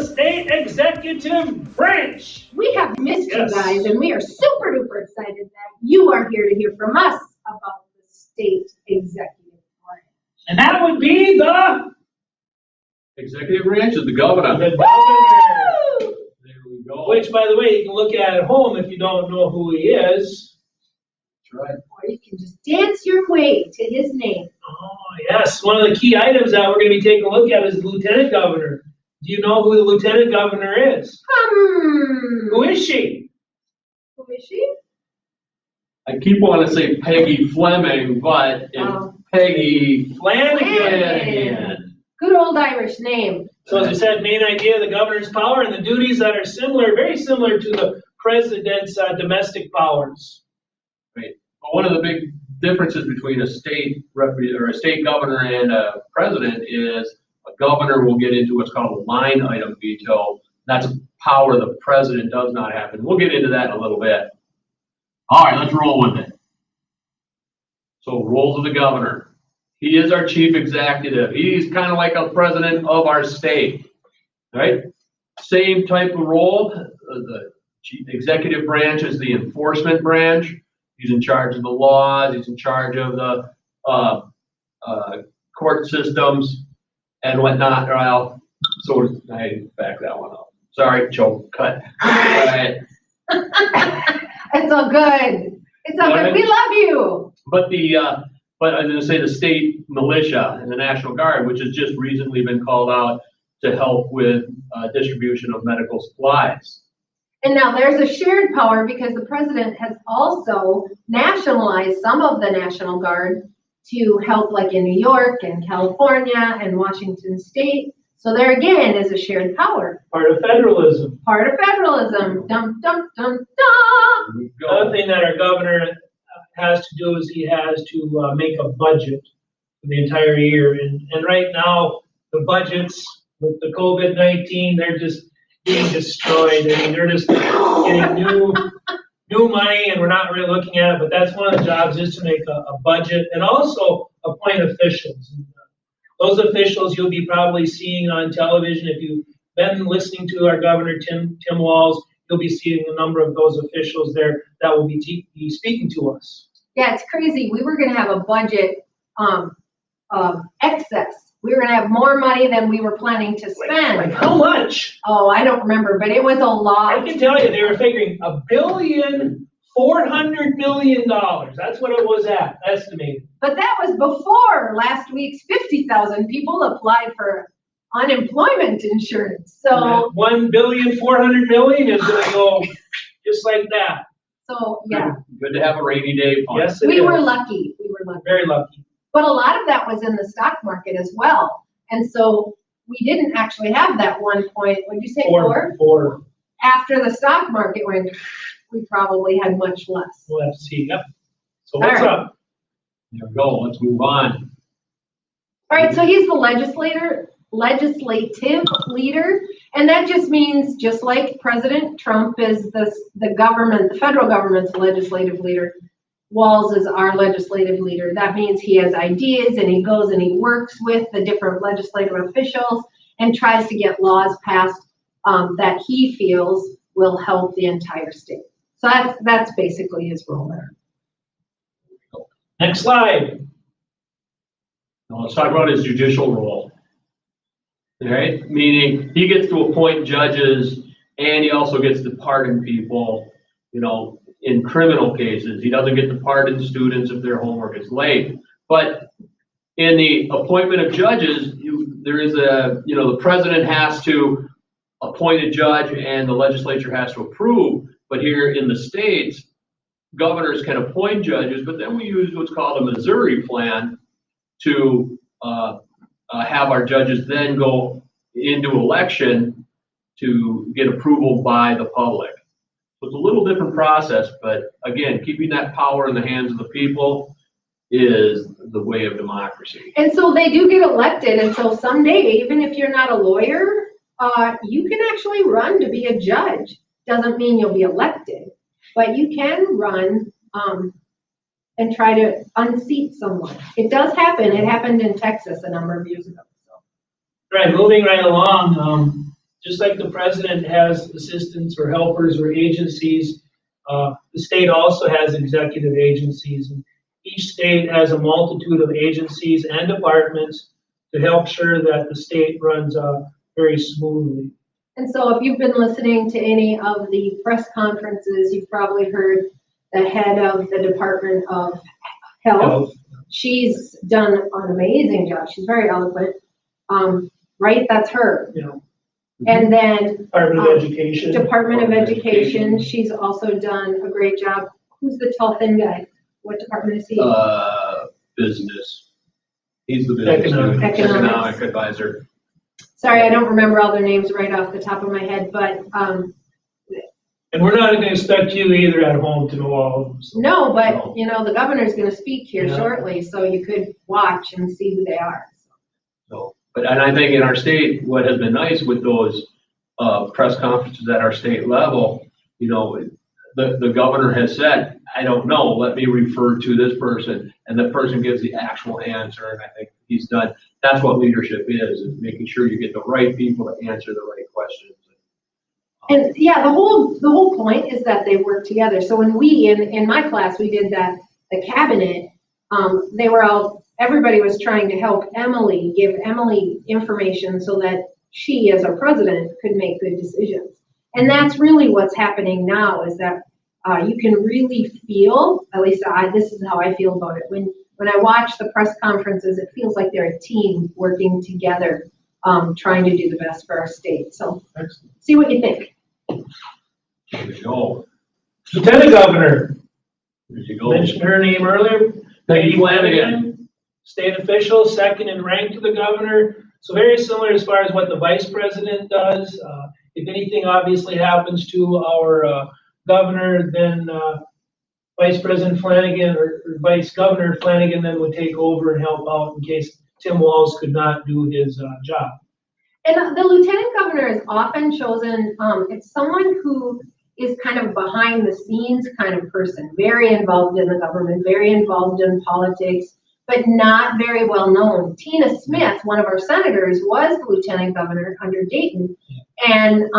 state executive branch. We have missed Yes. you guys, and we are super duper excited that you are here to hear from us about the state executive branch. And that would be the Executive branch is the governor. governor. There we go. Which, by the way, you can look at home if you don't know who he is. That's right. Or you can just dance your way to his name. Oh, yes. One of the key items that we're going to be taking a look at is the lieutenant governor. Do you know who the lieutenant governor is? Who is she? Who is she? I keep wanting to say Peggy Fleming, but it's Peggy Flanagan. Good old Irish name. So as I said, main idea, the governor's power and the duties that are similar, very similar to the president's domestic powers. Right. But one of the big differences between a state or a state governor and a president is a governor will get into what's called a line item veto. That's a power the president does not have, and we'll get into that in a little bit. All right, let's roll with it. So roles of the governor. He is our chief executive. He's kind of like a president of our state, right? Same type of role. The chief executive branch is the enforcement branch. He's in charge of the laws. He's in charge of the court systems and whatnot. Well, so I back that one up. Sorry, choke, cut. All right. It's all good. It's all good. We love you. But I was going to say the state militia and the National Guard, which has just recently been called out to help with distribution of medical supplies. And now there's a shared power because the president has also nationalized some of the National Guard to help, like in New York and California and Washington State. So there again is a shared power. Part of federalism. Part of federalism. Dum, dum, dum, dum. Another thing that our governor has to do is he has to make a budget for the entire year. And right now, the budgets with the COVID-19, they're just being destroyed. I mean, they're just getting new money, and we're not really looking at it. But that's one of the jobs, is to make a budget and also appoint officials. And those officials you'll be probably seeing on television. If you've been listening to our governor, Tim Walz, you'll be seeing a number of those officials there that will be speaking to us. Yeah, it's crazy. We were going to have a budget excess. We were going to have more money than we were planning to spend. Like how much? Oh, I don't remember, but it was a lot. I can tell you, they were figuring $1.4 billion. That's what it was estimated. But that was before last week's 50,000 people applied for unemployment insurance. So $1.4 billion is going to go just like that. So yeah. Good to have a rainy day fund. Yes, it We is. were lucky. We were lucky. Very lucky. But a lot of that was in the stock market as well. And so we didn't actually have that 1 point, would you say four? Four. After the stock market went, we probably had much less. We'll have to see. Yep. So what's All right. up? There we go. Let's move on. All right, so he's the legislative leader, and that just means, just like President Trump is the federal government's legislative leader, Walz is our legislative leader. That means he has ideas and he goes and he works with the different legislative officials and tries to get laws passed that he feels will help the entire state. So that's basically his role there. Next slide. Now let's talk about his judicial role. All right, meaning he gets to appoint judges and he also gets to pardon people, in criminal cases. He doesn't get to pardon students if their homework is late. But in the appointment of judges, there is the president has to appoint a judge and the legislature has to approve. But here in the states, governors can appoint judges, but then we use what's called a Missouri plan to have our judges then go into election to get approval by the public. So it's a little different process, but again, keeping that power in the hands of the people is the way of democracy. And so they do get elected, and so someday, even if you're not a lawyer, you can actually run to be a judge. Doesn't mean you'll be elected, but you can run and try to unseat someone. It does happen. It happened in Texas a number of years ago. So. Right, moving right along. just like the president has assistants or helpers or agencies, the state also has executive agencies. And each state has a multitude of agencies and departments to help sure that the state runs very smoothly. And so if you've been listening to any of the press conferences, you've probably heard the head of the Department of Health. She's done an amazing job. She's very eloquent. Right? That's her. Yeah. And then Department of Education. Department of Education. She's also done a great job. Who's the tall, thin guy? What department is he? Business. He's the business economic advisor. Sorry, I don't remember all their names right off the top of my head, but and we're not going to expect you either at home to know all of them. So. no, but you know the governor's going to speak here Yeah. shortly, so you could watch and see who they are. So, and I think in our state, what has been nice with those press conferences at our state level, you know, the governor has said, I don't know, let me refer to this person, and the person gives the actual answer, and I think he's done. That's what leadership is making sure you get the right people to answer the right questions. And yeah, the whole point is that they work together. So when we in my class we did that, the cabinet, everybody was trying to help Emily, give Emily information so that she, as our president, could make good decisions. And that's really what's happening now, is that you can really feel, at least this is how I feel about it. When I watch the press conferences, it feels like they're a team working together, trying to do the best for our state. So see what you think. There you go. Lieutenant Governor. There you go. Mentioned her name earlier. Peggy Flanagan. State official, second in rank to the governor. So very similar as far as what the vice president does. If anything obviously happens to our governor, then Vice President Flanagan or Vice Governor Flanagan then would take over and help out in case Tim Walz could not do his job. And the lieutenant governor is often chosen, it's someone who is kind of behind the scenes kind of person, very involved in the government, very involved in politics, but not very well known. Tina Smith, one of our senators, was the lieutenant governor under Dayton. And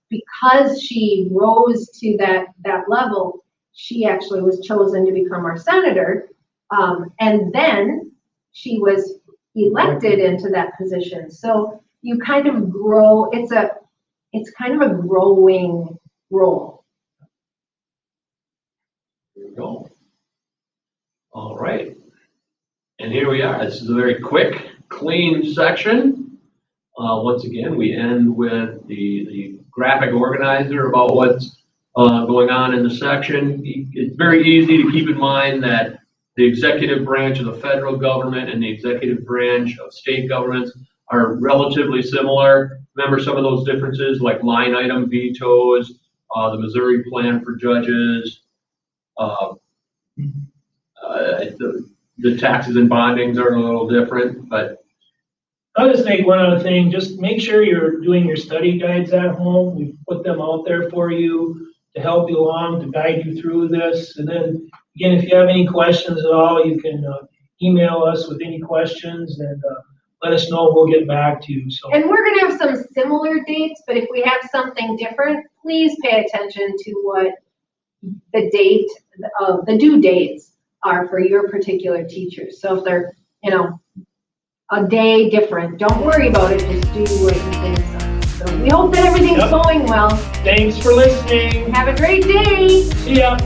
because she rose to that level, she actually was chosen to become our senator. And then she was elected into that position. So you kind of grow, it's kind of a growing role. There we go. All right. And here we are. This is a very quick, clean section. Once again, we end with the graphic organizer about what's going on in the section. It's very easy to keep in mind that the executive branch of the federal government and the executive branch of state governments are relatively similar. Remember some of those differences, like line item vetoes, the Missouri plan for judges, the taxes and bondings are a little different, but I'll just make one other thing. Just make sure you're doing your study guides at home. We've put them out there for you to help you along, to guide you through this. And then, again, if you have any questions at all, you can email us with any questions and let us know. We'll get back to you. So. And we're going to have some similar dates, but if we have something different, please pay attention to what the date, the due dates are for your particular teachers. So if they're, a day different, don't worry about it. Just do what you think. So we hope that everything's going well. Thanks for listening. Have a great day. See ya.